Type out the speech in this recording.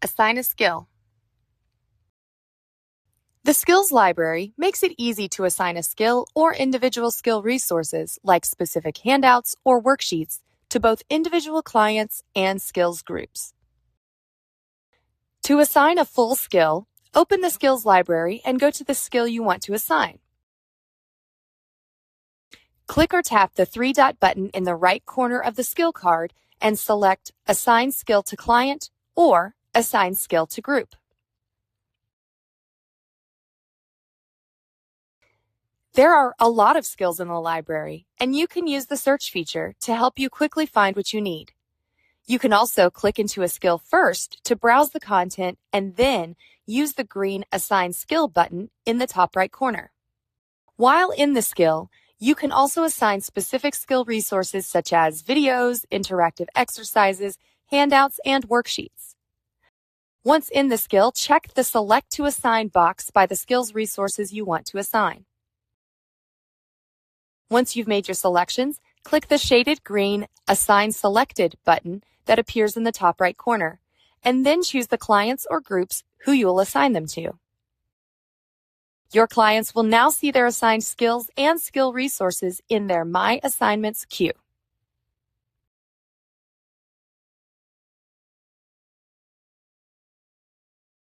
Assign a skill. The Skills Library makes it easy to assign a skill or individual skill resources like specific handouts or worksheets to both individual clients and skills groups. To assign a full skill, open the Skills Library and go to the skill you want to assign. Click or tap the three-dot button in the right corner of the skill card and select Assign Skill to Client or Assign Skill to Group. There are a lot of skills in the library, and you can use the search feature to help you quickly find what you need. You can also click into a skill first to browse the content and then use the green Assign Skill button in the top right corner. While in the skill, you can also assign specific skill resources such as videos, interactive exercises, handouts, and worksheets. Once in the skill, check the Select to Assign box by the skills resources you want to assign. Once you've made your selections, click the shaded green Assign Selected button that appears in the top right corner, and then choose the clients or groups who you will assign them to. Your clients will now see their assigned skills and skill resources in their My Assignments queue.